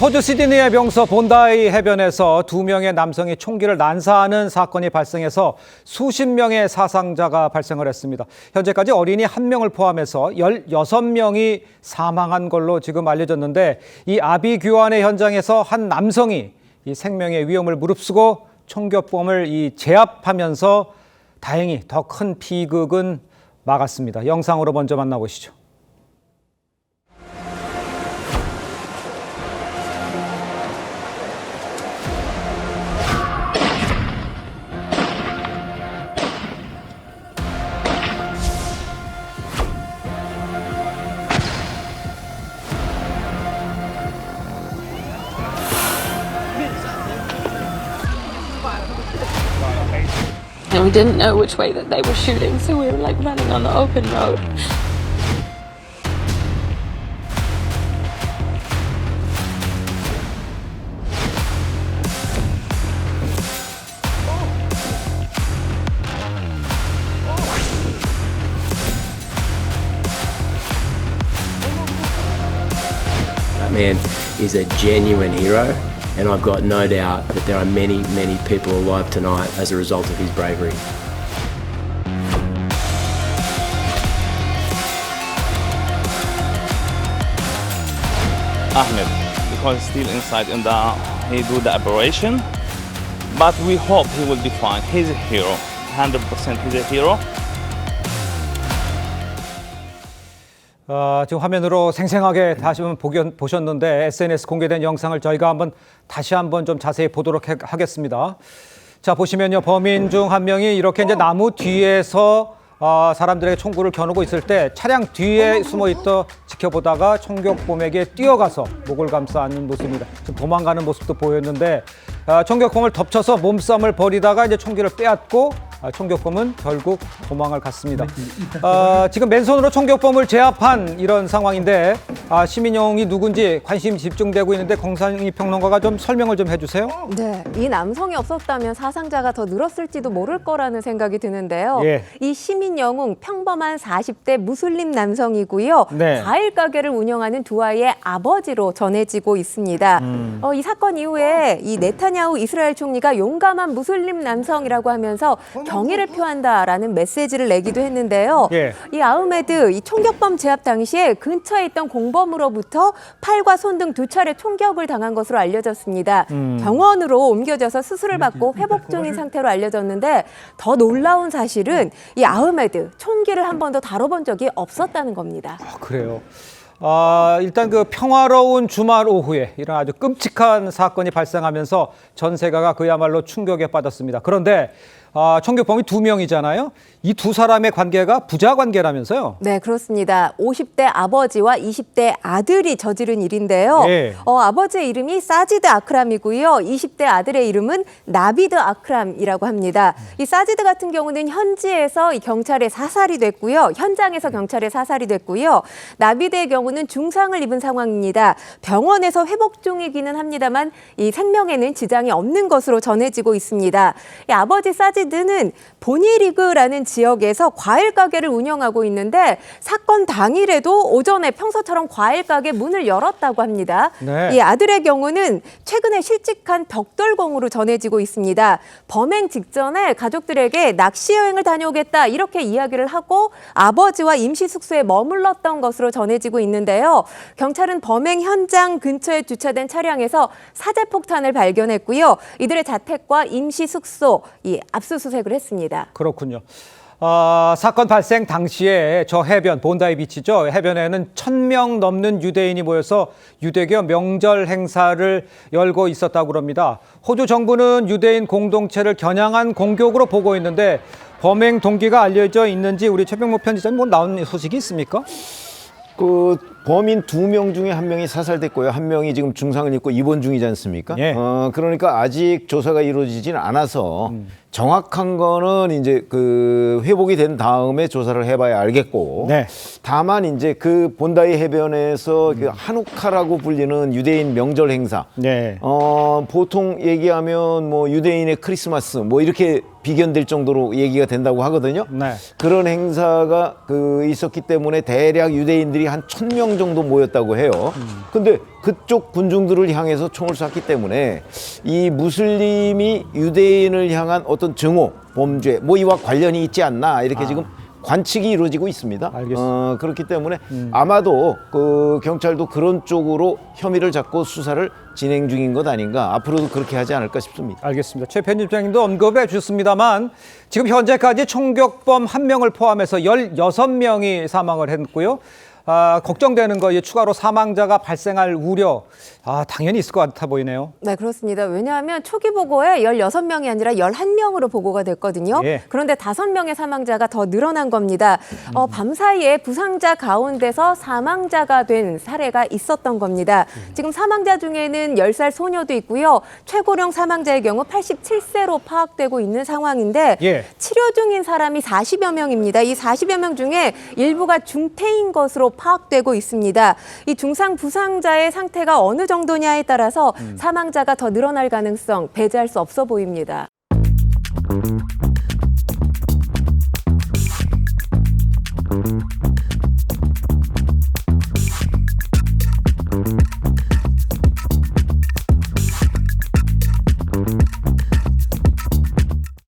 호주 시드니의 명소 본다이 해변에서 2명의 남성이 총기를 난사하는 사건이 발생해서 수십 명의 사상자가 발생을 했습니다. 현재까지 어린이 1명을 포함해서 16명이 사망한 걸로 지금 알려졌는데, 이 아비규환의 현장에서 한 남성이 이 생명의 위험을 무릅쓰고 총격범을 제압하면서 다행히 더 큰 비극은 막았습니다. 영상으로 먼저 만나보시죠. And we didn't know which way that they were shooting, so we were like running on the open road. That man is a genuine hero, and I've got no doubt that there are many, many people alive tonight as a result of his bravery. Ahmed, because he's still inside in he do the operation, but we hope he will be fine. He's a hero, 100% he's a hero. 지금 화면으로 생생하게 다시 한번 보셨는데, SNS 공개된 영상을 저희가 다시 한번 좀 자세히 보도록 하겠습니다. 자, 보시면요, 범인 중 한 명이 이렇게 이제 나무 뒤에서 사람들에게 총구를 겨누고 있을 때 차량 뒤에 숨어 있다 지켜보다가 총격범에게 뛰어가서 목을 감싸 안는 모습입니다. 지금 도망가는 모습도 보였는데, 총격범을 덮쳐서 몸싸움을 벌이다가 이제 총기를 빼앗고 총격범은 결국 도망을 갔습니다. 지금 맨손으로 총격범을 제압한 이런 상황인데, 시민용이 누군지 관심이 집중되고 있는데, 공상희 평론가가 좀 설명을 좀 해주세요. 네, 이 남성이 없었다면 사상자가 더 늘었을지도 모를 거라는 생각이 드는데요. 예. 이 시민 영웅 평범한 40대 무슬림 남성이고요. 네. 과일 가게를 운영하는 두 아이의 아버지로 전해지고 있습니다. 이 사건 이후에 이 네타냐후 이스라엘 총리가 용감한 무슬림 남성이라고 하면서 경의를 표한다라는 메시지를 내기도 했는데요. 예. 이 아흐메드 이 총격범 제압 당시에 근처에 있던 공범으로부터 팔과 손 등 2차례 총격을 당한 것으로 알려졌습니다. 병원으로 옮겨져서 수술을 받고 회복 중인 상태로 알려졌는데, 더 놀라운 사실은 이 아흐메드 총기를 한 번도 다뤄본 적이 없었다는 겁니다. 그래요. 일단 그 평화로운 주말 오후에 이런 아주 끔찍한 사건이 발생하면서 전 세계가 그야말로 충격에 빠졌습니다. 그런데 총격범이 2명이잖아요. 이 두 사람의 관계가 부자 관계라면서요? 네, 그렇습니다. 50대 아버지와 20대 아들이 저지른 일인데요. 예. 아버지의 이름이 사지드 아크람이고요. 20대 아들의 이름은 나비드 아크람이라고 합니다. 이 사지드 같은 경우는 현지에서 경찰에 사살이 됐고요. 현장에서 경찰에 사살이 됐고요. 나비드의 경우는 중상을 입은 상황입니다. 병원에서 회복 중이기는 합니다만 이 생명에는 지장이 없는 것으로 전해지고 있습니다. 이 아버지 사지드는 보니리그라는 지역에서 과일 가게를 운영하고 있는데, 사건 당일에도 오전에 평소처럼 과일 가게 문을 열었다고 합니다. 네. 이 아들의 경우는 최근에 실직한 벽돌공으로 전해지고 있습니다. 범행 직전에 가족들에게 낚시 여행을 다녀오겠다 이렇게 이야기를 하고 아버지와 임시 숙소에 머물렀던 것으로 전해지고 있는데요. 경찰은 범행 현장 근처에 주차된 차량에서 사제폭탄을 발견했고요. 이들의 자택과 임시 숙소 압수수색을 했습니다. 그렇군요. 사건 발생 당시에 저 해변, 본다이 비치죠. 해변에는 1,000명 넘는 유대인이 모여서 유대교 명절 행사를 열고 있었다고 합니다. 호주 정부는 유대인 공동체를 겨냥한 공격으로 보고 있는데, 범행 동기가 알려져 있는지 우리 최병모 편집장님 나온 소식이 있습니까? 그 범인 2명 중에 1명이 사살됐고요. 1명이 지금 중상을 입고 입원 중이지 않습니까? 예. 그러니까 아직 조사가 이루어지지는 않아서 정확한 거는 이제 그 회복이 된 다음에 조사를 해봐야 알겠고. 네. 다만 이제 그 본다이 해변에서 그 하누카라고 불리는 유대인 명절 행사. 네. 보통 얘기하면 뭐 유대인의 크리스마스 뭐 이렇게 비견될 정도로 얘기가 된다고 하거든요. 네. 그런 행사가 있었기 때문에 대략 유대인들이 한 1,000명 명 정도 모였다고 해요. 근데 그쪽 군중들을 향해서 총을 쐈기 때문에 이 무슬림이 유대인을 향한 어떤 증오, 범죄, 뭐 이와 관련이 있지 않나 이렇게 지금 관측이 이루어지고 있습니다. 알겠습니다. 그렇기 때문에 아마도 그 경찰도 그런 쪽으로 혐의를 잡고 수사를 진행 중인 것 아닌가. 앞으로도 그렇게 하지 않을까 싶습니다. 알겠습니다. 최 편집장님도 언급해 주셨습니다만 지금 현재까지 총격범 1명을 포함해서 16명이 사망을 했고요. 걱정되는 거 추가로 사망자가 발생할 우려 당연히 있을 것 같아 보이네요. 네, 그렇습니다. 왜냐하면 초기 보고에 16명이 아니라 11명으로 보고가 됐거든요. 예. 그런데 5명의 사망자가 더 늘어난 겁니다. 밤사이에 부상자 가운데서 사망자가 된 사례가 있었던 겁니다. 지금 사망자 중에는 10살 소녀도 있고요. 최고령 사망자의 경우 87세로 파악되고 있는 상황인데 예. 치료 중인 사람이 40여 명입니다. 이 40여 명 중에 일부가 중태인 것으로 파악되고 있습니다. 이 중상 부상자의 상태가 어느 정도냐에 따라서 사망자가 더 늘어날 가능성 배제할 수 없어 보입니다.